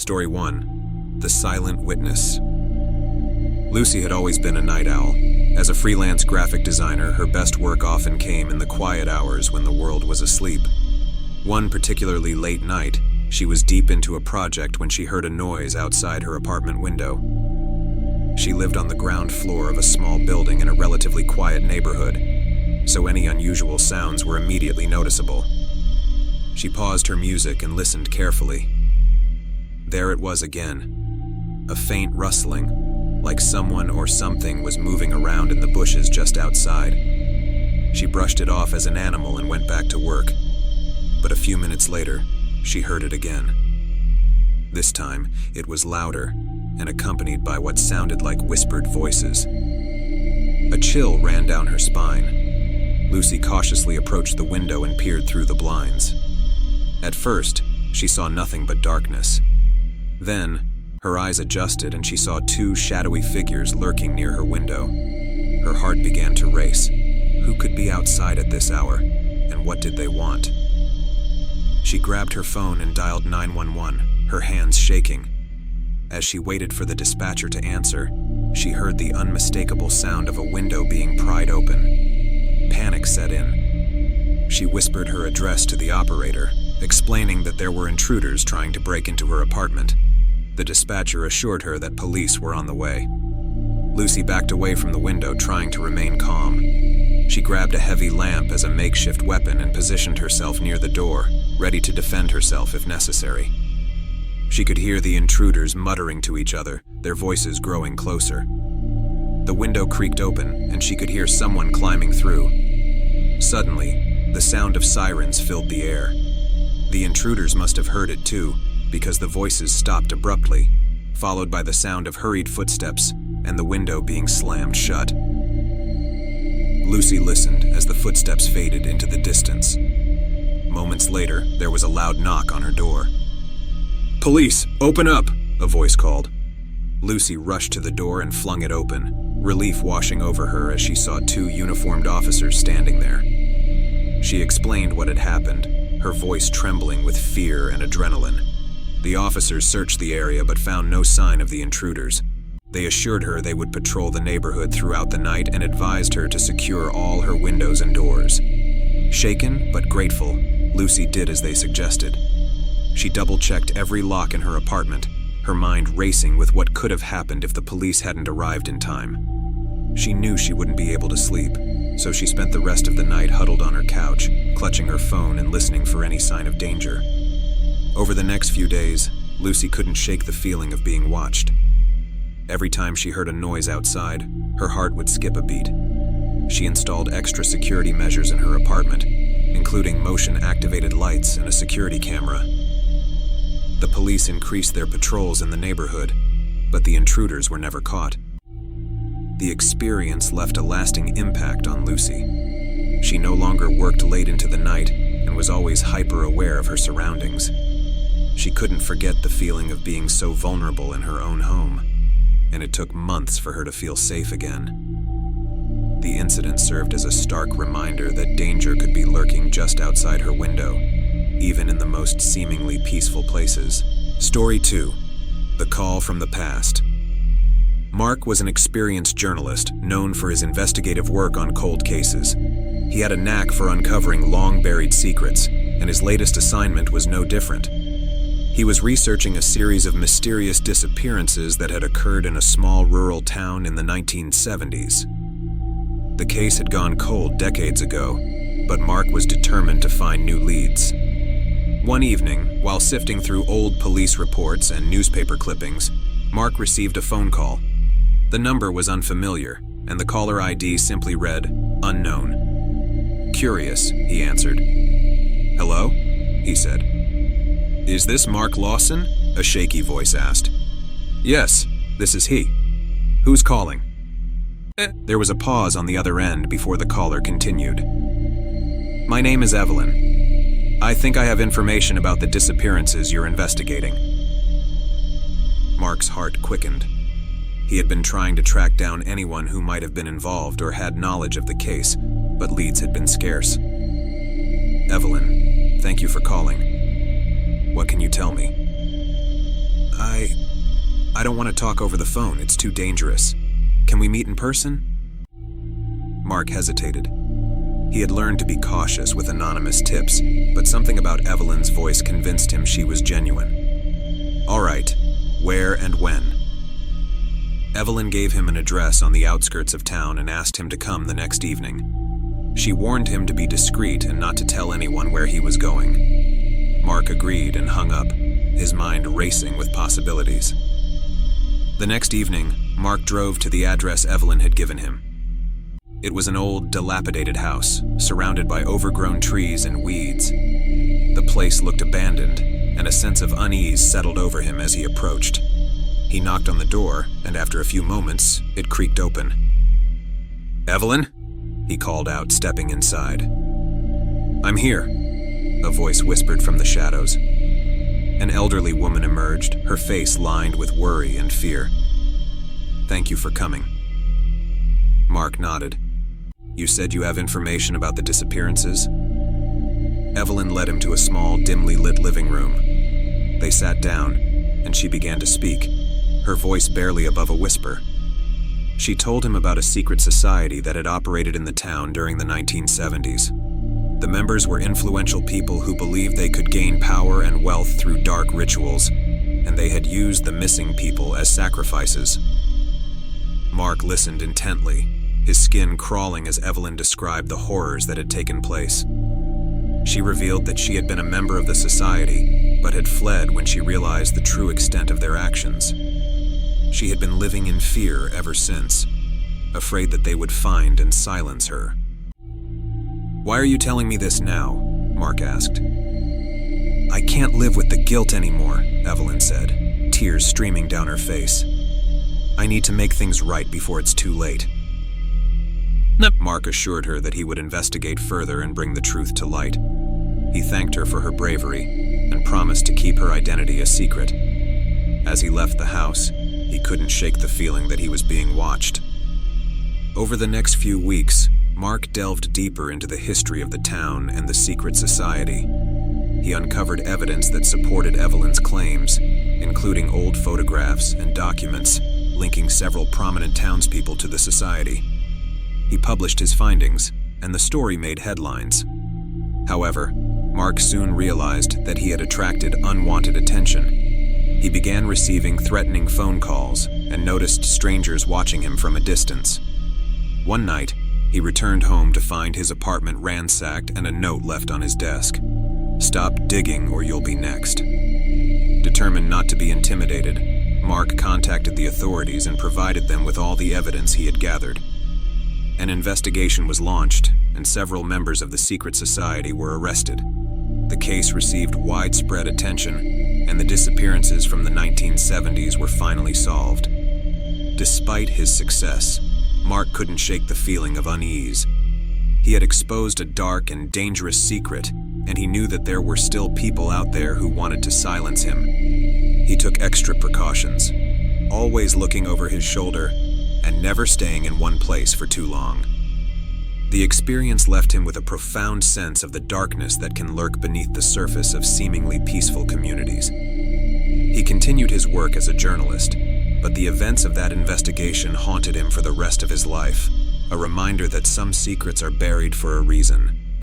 Story 1. The Silent Witness. Lucy had always been a night owl. As a freelance graphic designer, her best work often came in the quiet hours when the world was asleep. One particularly late night, she was deep into a project when she heard a noise outside her apartment window. She lived on the ground floor of a small building in a relatively quiet neighborhood, so any unusual sounds were immediately noticeable. She paused her music and listened carefully. There it was again, a faint rustling, like someone or something was moving around in the bushes just outside. She brushed it off as an animal and went back to work, but a few minutes later, she heard it again. This time, it was louder and accompanied by what sounded like whispered voices. A chill ran down her spine. Lucy cautiously approached the window and peered through the blinds. At first, she saw nothing but darkness. Then, her eyes adjusted and she saw two shadowy figures lurking near her window. Her heart began to race. Who could be outside at this hour, and what did they want? She grabbed her phone and dialed 911, her hands shaking. As she waited for the dispatcher to answer, she heard the unmistakable sound of a window being pried open. Panic set in. She whispered her address to the operator, explaining that there were intruders trying to break into her apartment. The dispatcher assured her that police were on the way. Lucy backed away from the window, trying to remain calm. She grabbed a heavy lamp as a makeshift weapon and positioned herself near the door, ready to defend herself if necessary. She could hear the intruders muttering to each other, their voices growing closer. The window creaked open, and she could hear someone climbing through. Suddenly, the sound of sirens filled the air. The intruders must have heard it too, because the voices stopped abruptly, followed by the sound of hurried footsteps and the window being slammed shut. Lucy listened as the footsteps faded into the distance. Moments later, there was a loud knock on her door. "Police, open up!" a voice called. Lucy rushed to the door and flung it open, relief washing over her as she saw two uniformed officers standing there. She explained what had happened, her voice trembling with fear and adrenaline. The officers searched the area but found no sign of the intruders. They assured her they would patrol the neighborhood throughout the night and advised her to secure all her windows and doors. Shaken but grateful, Lucy did as they suggested. She double-checked every lock in her apartment, her mind racing with what could have happened if the police hadn't arrived in time. She knew she wouldn't be able to sleep, so she spent the rest of the night huddled on her couch, clutching her phone and listening for any sign of danger. Over the next few days, Lucy couldn't shake the feeling of being watched. Every time she heard a noise outside, her heart would skip a beat. She installed extra security measures in her apartment, including motion-activated lights and a security camera. The police increased their patrols in the neighborhood, but the intruders were never caught. The experience left a lasting impact on Lucy. She no longer worked late into the night and was always hyper-aware of her surroundings. She couldn't forget the feeling of being so vulnerable in her own home, and it took months for her to feel safe again. The incident served as a stark reminder that danger could be lurking just outside her window, even in the most seemingly peaceful places. Story 2. The Call from the Past. Mark was an experienced journalist known for his investigative work on cold cases. He had a knack for uncovering long-buried secrets, and his latest assignment was no different. He was researching a series of mysterious disappearances that had occurred in a small rural town in the 1970s. The case had gone cold decades ago, but Mark was determined to find new leads. One evening, while sifting through old police reports and newspaper clippings, Mark received a phone call. The number was unfamiliar, and the caller ID simply read, "Unknown." Curious, he answered. "Hello?" he said. "Is this Mark Lawson?" a shaky voice asked. "Yes, this is he. Who's calling?" There was a pause on the other end before the caller continued. "My name is Evelyn. I think I have information about the disappearances you're investigating." Mark's heart quickened. He had been trying to track down anyone who might have been involved or had knowledge of the case, but leads had been scarce. "Evelyn, thank you for calling. What can you tell me?" I don't want to talk over the phone. It's too dangerous. Can we meet in person? Mark hesitated. He had learned to be cautious with anonymous tips, but something about Evelyn's voice convinced him she was genuine. All right, where and when? Evelyn gave him an address on the outskirts of town and asked him to come the next evening. She warned him to be discreet and not to tell anyone where he was going. Mark agreed and hung up, his mind racing with possibilities. The next evening, Mark drove to the address Evelyn had given him. It was an old, dilapidated house, surrounded by overgrown trees and weeds. The place looked abandoned, and a sense of unease settled over him as he approached. He knocked on the door, and after a few moments, it creaked open. "Evelyn?" he called out, stepping inside. "I'm here," a voice whispered from the shadows. An elderly woman emerged, her face lined with worry and fear. "Thank you for coming." Mark nodded. "You said you have information about the disappearances?" Evelyn led him to a small, dimly lit living room. They sat down, and she began to speak, her voice barely above a whisper. She told him about a secret society that had operated in the town during the 1970s. The members were influential people who believed they could gain power and wealth through dark rituals, and they had used the missing people as sacrifices. Mark listened intently, his skin crawling as Evelyn described the horrors that had taken place. She revealed that she had been a member of the society, but had fled when she realized the true extent of their actions. She had been living in fear ever since, afraid that they would find and silence her. "Why are you telling me this now?" Mark asked. "I can't live with the guilt anymore," Evelyn said, tears streaming down her face. "I need to make things right before it's too late." Mark assured her that he would investigate further and bring the truth to light. He thanked her for her bravery and promised to keep her identity a secret. As he left the house, he couldn't shake the feeling that he was being watched. Over the next few weeks, Mark delved deeper into the history of the town and the secret society. He uncovered evidence that supported Evelyn's claims, including old photographs and documents linking several prominent townspeople to the society. He published his findings, and the story made headlines. However, Mark soon realized that he had attracted unwanted attention. He began receiving threatening phone calls and noticed strangers watching him from a distance. One night, he returned home to find his apartment ransacked and a note left on his desk. "Stop digging or you'll be next." Determined not to be intimidated, Mark contacted the authorities and provided them with all the evidence he had gathered. An investigation was launched, and several members of the secret society were arrested. The case received widespread attention, and the disappearances from the 1970s were finally solved. Despite his success, Mark couldn't shake the feeling of unease. He had exposed a dark and dangerous secret, and he knew that there were still people out there who wanted to silence him. He took extra precautions, always looking over his shoulder and never staying in one place for too long. The experience left him with a profound sense of the darkness that can lurk beneath the surface of seemingly peaceful communities. He continued his work as a journalist, but the events of that investigation haunted him for the rest of his life, a reminder that some secrets are buried for a reason,